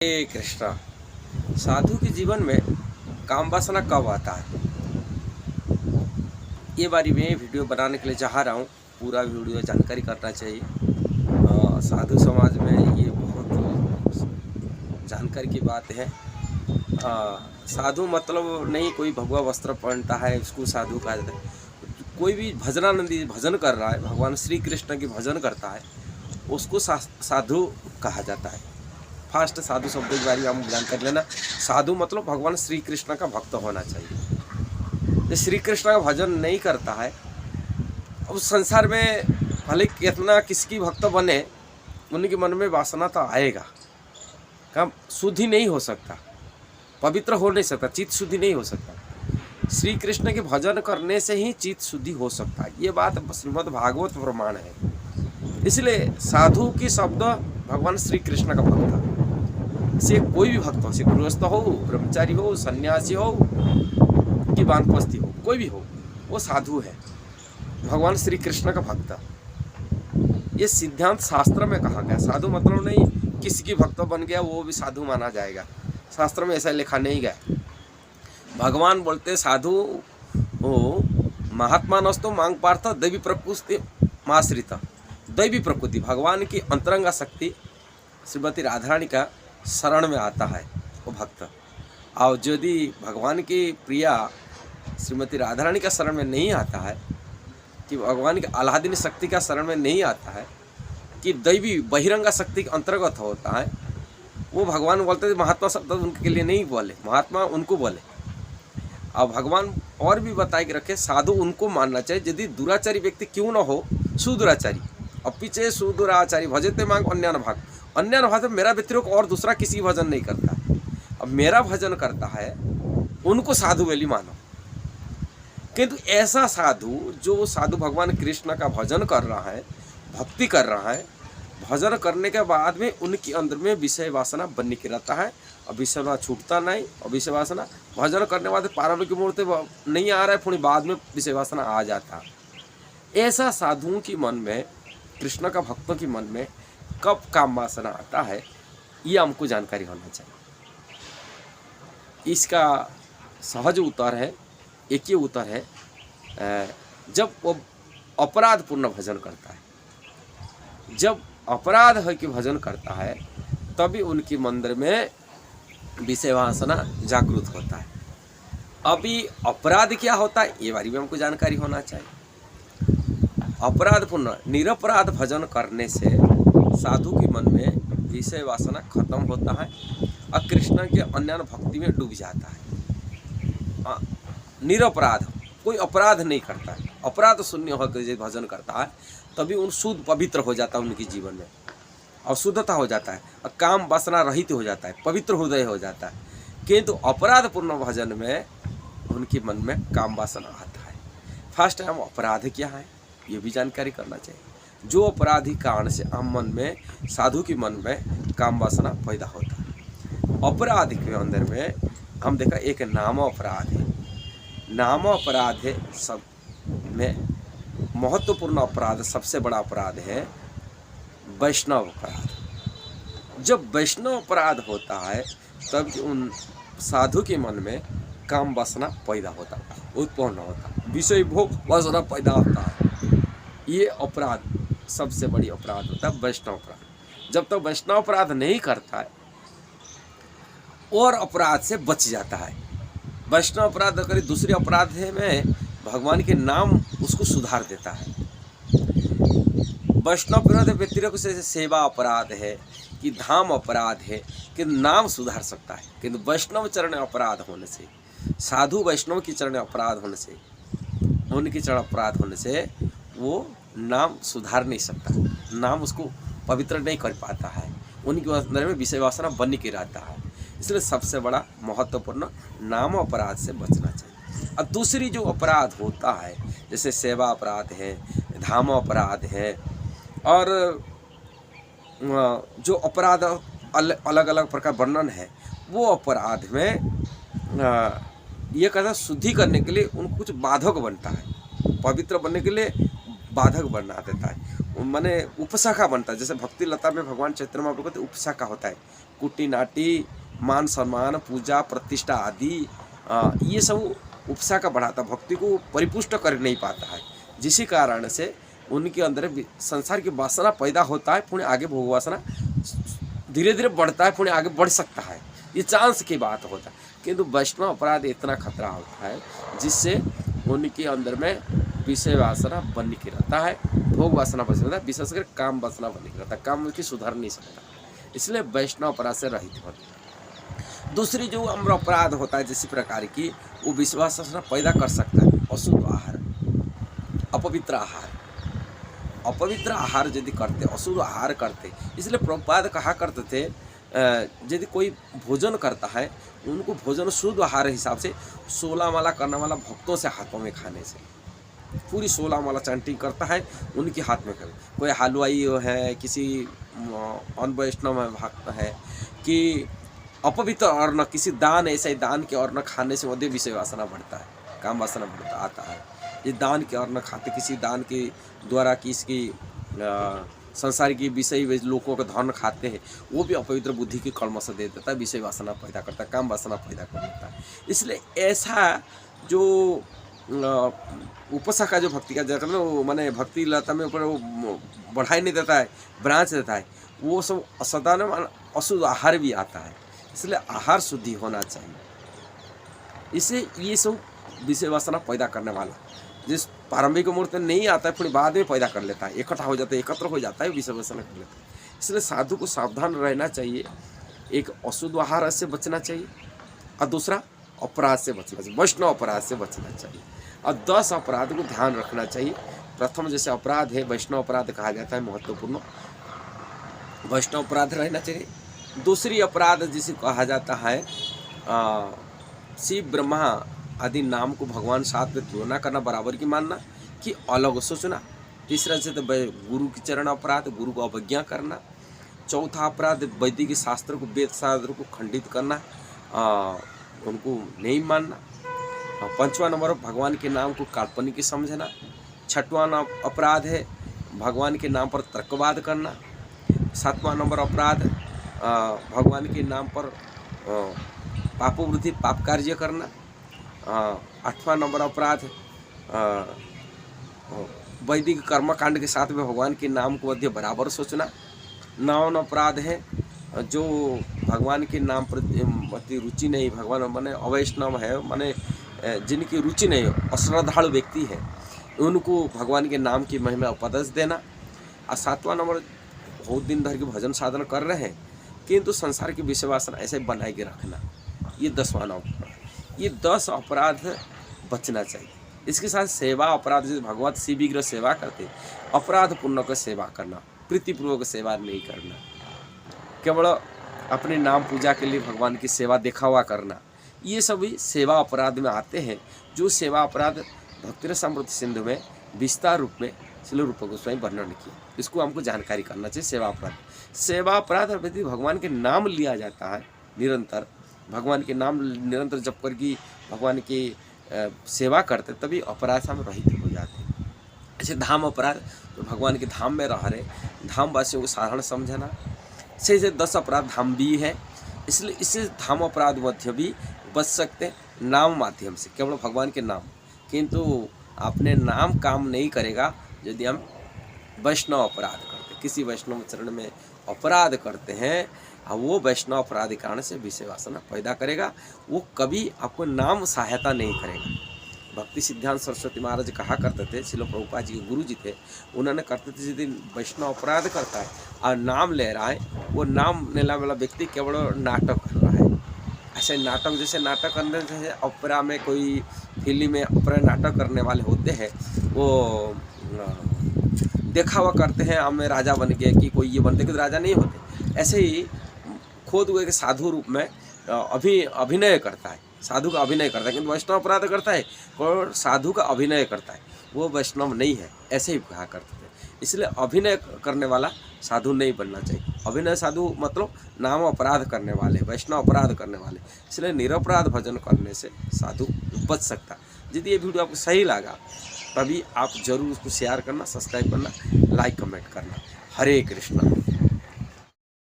हे कृष्णा। साधु के जीवन में काम वासना कब आता है, ये बारी में वीडियो बनाने के लिए चाह रहा हूँ। पूरा वीडियो जानकारी करना चाहिए। साधु समाज में ये बहुत जानकारी की बात है। साधु मतलब नहीं कोई भगवा वस्त्र पहनता है उसको साधु कहा जाता है। कोई भी भजनानंदी भजन कर रहा है, भगवान श्री कृष्ण की भजन करता है, उसको साधु कहा जाता है। फर्स्ट साधु शब्द के बारे में हम जानकारी लेना। साधु मतलब भगवान श्री कृष्ण का भक्त होना चाहिए। जो श्री कृष्ण का भजन नहीं करता है, अब संसार में भले कितना किसकी भक्त बने, उनके मन में वासना तो आएगा। काम शुद्धि नहीं हो सकता, पवित्र हो नहीं सकता, चित्त शुद्धि नहीं हो सकता। श्री कृष्ण के भजन करने से ही चित्त शुद्धि हो सकता है। ये बात श्रीमद् भागवत प्रमाण है। इसलिए साधु की शब्द भगवान श्री कृष्ण का भक्त से कोई भी भक्त हो, से गृहस्थ हो, ब्रह्मचारी हो, सन्यासी हो कि वानप्रस्थी हो, कोई भी हो, वो साधु है, भगवान श्री कृष्ण का भक्त। ये सिद्धांत शास्त्र में कहा गया। साधु मतलब नहीं किसी की भक्त बन गया वो भी साधु माना जाएगा, शास्त्र में ऐसा लिखा नहीं गया। भगवान बोलते साधु हो महात्मा नस्तो मांग पार्थ दैवी प्रकृति माश्रित। दैवी प्रकृति भगवान की अंतरंगा शक्ति श्रीमती राधा रानी का शरण में आता है वो भक्त। और यदि भगवान की प्रिया श्रीमती राधा रानी का शरण में नहीं आता है, कि भगवान की आह्लादिनी शक्ति का शरण में नहीं आता है, कि दैवी बहिरंगा शक्ति के अंतर्गत होता है, वो भगवान बोलते थे महात्मा शब्द उनके लिए नहीं बोले, महात्मा उनको बोले। अब भगवान और भी बताए के रखे साधु उनको मानना चाहिए यदि दुराचारी व्यक्ति क्यों न हो, सुदुराचारी। अब पीछे सुदुराचारी भजते मांग अन्यान भाग, अन्यान भाग मेरा व्यतिरिक्त और दूसरा किसी भजन नहीं करता। अब मेरा भजन करता है उनको साधु वेली मानो। किंतु ऐसा साधु जो साधु भगवान कृष्ण का भजन कर रहा है, भक्ति कर रहा है, भजन करने के बाद में उनके अंदर में विषय वासना बन के रहता है और विषय वासना छूटता नहीं। और विषय वासना भजन करने बाद पारंपरिक मूर्ति नहीं आ रहा है, फिर बाद में विषय वासना आ जाता है। ऐसा साधुओं की मन में, कृष्ण का भक्तों की मन में कब काम वासना आता है, ये हमको जानकारी होना चाहिए। इसका सहज उत्तर है, एक ही उत्तर है, जब वो अपराधपूर्ण भजन करता है। जब अपराध है कि भजन करता है तभी उनकी मंदिर में विषय वासना जागृत होता है। अभी अपराध क्या होता है ये बारे में हमको जानकारी होना चाहिए। अपराधपूर्ण निरपराध भजन करने से साधु के मन में विषय वासना खत्म होता है और कृष्ण के अन्य भक्ति में डूब जाता है। निरपराध कोई अपराध नहीं करता है, अपराध शून्य होकर भजन करता है तभी उन शुद्ध पवित्र हो जाता है उनके जीवन में, और शुद्धता हो जाता है और काम वासना रहित हो जाता है, पवित्र हृदय हो जाता है। किंतु अपराधपूर्ण भजन में उनके मन में काम वासना आता है। फर्स्ट टाइम अपराध क्या है ये भी जानकारी करना चाहिए। जो अपराधी कारण से हम मन में, साधु के मन में काम वासना पैदा होता है। अपराध के अंदर में हम देखा एक नाम अपराध है। नाम अपराध है सब में महत्वपूर्ण अपराध, सबसे बड़ा अपराध है वैष्णव अपराध। जब वैष्णव अपराध होता है तब उन साधु के मन में काम वासना पैदा होता है, उत्पन्न होता है, विषय भोग वासना पैदा होता है। ये अपराध सबसे बड़ी अपराध होता है वैष्णव अपराध। जब तक वैष्णव अपराध नहीं करता है और अपराध से बच जाता है। वैष्णव अपराध अगर दूसरे अपराध में भगवान के नाम उसको सुधार देता है। वैष्णव अपराध व्यतिरिक्त से सेवा अपराध है कि धाम अपराध है कि नाम सुधार सकता है। किंतु वैष्णव चरण अपराध होने से, साधु वैष्णव की चरण अपराध होने से, उनकी चरण अपराध होने से वो नाम सुधार नहीं सकता, नाम उसको पवित्र नहीं कर पाता है, उनके अंदर में विषय वासना बन के रहता है। इसलिए सबसे बड़ा महत्वपूर्ण नाम अपराध से बचना चाहिए। और दूसरी जो अपराध होता है जैसे सेवा अपराध है, धाम अपराध है, और जो अपराध अलग अलग प्रकार वर्णन है, वो अपराध में ये कहता है शुद्धि करने के लिए उनको कुछ बाधक बनता है, पवित्र बनने के लिए बाधक बना देता है। माने उपशाखा बनता है। जैसे भक्ति लता में भगवान चैतन्य महाप्रभु कहते उपशाखा होता है, कुटी नाटी, मान सम्मान, पूजा प्रतिष्ठा आदि, ये सब उपशाखा बढ़ाता, भक्ति को परिपुष्ट कर नहीं पाता है, जिसी कारण से उनके अंदर संसार की वासना पैदा होता है, पुण्य आगे भोग वासना धीरे धीरे बढ़ता है, पुण्य आगे बढ़ सकता है, ये चांस की बात होता है। किंतु वैष्णव अपराध इतना खतरा होता है जिससे उनके अंदर में विषय वासना बन के रहता है, भोग वासना बन रहता है, विशेषकर काम वासना बन के रहता है, काम की सुधर नहीं सकता, इसलिए वैष्णव अपराध से रहित होते हैं। दूसरी जो अम्र अपराध होता है जिस प्रकार की, वो विश्वास वासना पैदा कर सकता है, अशुद्ध आहार, अपवित्र आहार, अपवित्र आहार यदि करते, अशुद्ध आहार करते, इसलिए प्रभुपाद कहा करते थे यदि कोई भोजन करता है उनको भोजन शुद्ध आहार हिसाब से 16 माला करने वाला भक्तों से हाथों में खाने से, पूरी 16 माला चैंटिंग करता है उनके हाथ में खाने। कोई हलवाई है, किसी अन वैष्णव भक्त है कि अपवित्र अन्न, किसी दान, ऐसा ही दान के अन्न खाने से मध्य विषय वासना बढ़ता है, काम वासना बढ़ता आता है। ये दान के अन्न खाते, किसी दान के द्वारा किसकी संसार की विषय लोगों का धन खाते हैं, वो भी अपवित्र बुद्धि की कलमश दे देता है, विषय वासना पैदा करता है, काम वासना पैदा कर देता है। इसलिए ऐसा जो उपशाखा जो भक्ति का जगह में वो माने भक्ति लता में ऊपर वो बढ़ाई नहीं देता है, ब्रांच देता है, वो सब सदा में अशुद्ध आहार भी आता है। इसलिए आहार शुद्धि होना चाहिए। इससे ये सब विषय वासना पैदा करने वाला जिस प्रारंभिक मुहूर्त में नहीं आता है, फिर बाद में पैदा कर लेता है, इकट्ठा हो जाता है, एकत्र हो जाता है, विषय वासना कर लेता है। इसलिए साधु को सावधान रहना चाहिए, एक अशुद्ध आहार से बचना चाहिए और दूसरा अपराध से बचना चाहिए, वैष्णव अपराध से बचना चाहिए, और 10 अपराध को ध्यान रखना चाहिए। प्रथम जैसे अपराध है वैष्णव अपराध कहा जाता है, महत्वपूर्ण वैष्णव अपराध रहना चाहिए। दूसरी अपराध जिसे कहा जाता है शिव ब्रह्मा आदि नाम को भगवान साथ में तुलना करना, बराबर की मानना कि अलग सोचना। तीसरा से तो गुरु की चरण अपराध, गुरु को अवज्ञा करना। चौथा अपराध वैदिक शास्त्र को, वेद शास्त्र को खंडित करना, उनको नहीं मानना। 5वां नंबर भगवान के नाम को काल्पनिक समझना। 6वां अपराध है भगवान के नाम पर तर्कवाद करना। 7वां नंबर अपराध भगवान के नाम पर पापोवृत्ति, पाप कार्य करना। 8वां नंबर अपराध वैदिक कर्मकांड के साथ में भगवान के नाम को मध्य बराबर सोचना। 9वां अपराध है जो भगवान के नाम पर रुचि नहीं, भगवान माने अवैष्णव है, माने जिनकी रुचि नहीं, अश्रद्धालु व्यक्ति है, उनको भगवान के नाम की महिमा उपदेश देना। और 7वां नंबर बहुत दिन भर के भजन साधन कर रहे हैं किंतु संसार की विषय वासना ऐसे बनाए के रखना, ये 10वां अपराध। ये 10 अपराध बचना चाहिए। इसके साथ सेवा अपराध, जैसे भगवत शिव विग्रह सेवा करते, अपराध पूर्णक सेवा करना, प्रीतिपूर्वक सेवा नहीं करना, केवल अपने नाम पूजा के लिए भगवान की सेवा दिखावा करना, ये सभी सेवा अपराध में आते हैं। जो सेवा अपराध भक्ति समृद्धि सिंधु में विस्तार रूप में श्रील रूप गोस्वामी वर्णन किया, इसको हमको जानकारी करना चाहिए। सेवा अपराध, सेवा अपराध यदि भगवान के नाम लिया जाता है निरंतर, भगवान के नाम निरंतर जप करके भगवान की सेवा करते, तभी अपराध हम रहित हो जाते हैं। ऐसे धाम अपराध, तो भगवान के धाम में रह रहे धाम वासियों को साधारण समझना, से 10 अपराध धाम भी है। इसलिए इससे धाम अपराध मध्य भी बच सकते नाम माध्यम से, केवल भगवान के नाम। किंतु अपने नाम काम नहीं करेगा यदि हम वैष्णव अपराध करते, किसी वैष्णव चरण में अपराध करते हैं, वो वैष्णव अपराध के कारण से विषय वासना पैदा करेगा, वो कभी आपको नाम सहायता नहीं करेगा। भक्ति सिद्धांत सरस्वती महाराज कहा करते थे, श्रील प्रभुपाद जी के गुरु जी थे, उन्होंने करते थे यदि वैष्णव अपराध करता है और नाम ले रहा है, वो नाम लेने वाला व्यक्ति केवल नाटक कर रहा है। ऐसे नाटक, जैसे नाटक करने जैसे ऑपरा में, कोई फिल्म में ऑपरा नाटक करने वाले होते हैं, वो दिखावा करते हैं हमें राजा बन गए कि कोई ये बनते, कि राजा नहीं होते। ऐसे ही खुद वो एक साधु रूप में अभिनय करता है, साधु का अभिनय करता है, किंतु वैष्णव अपराध करता है और साधु का अभिनय करता है, वो वैष्णव नहीं है, ऐसे ही कहा करते थे। इसलिए अभिनय करने वाला साधु नहीं बनना चाहिए। अभिनय साधु मतलब नाम अपराध करने वाले, वैष्णव अपराध करने वाले। इसलिए निरपराध भजन करने से साधु बच सकता। यदि ये वीडियो आपको सही लगा तभी आप ज़रूर उसको शेयर करना, सब्सक्राइब करना, लाइक कमेंट करना। हरे कृष्णा।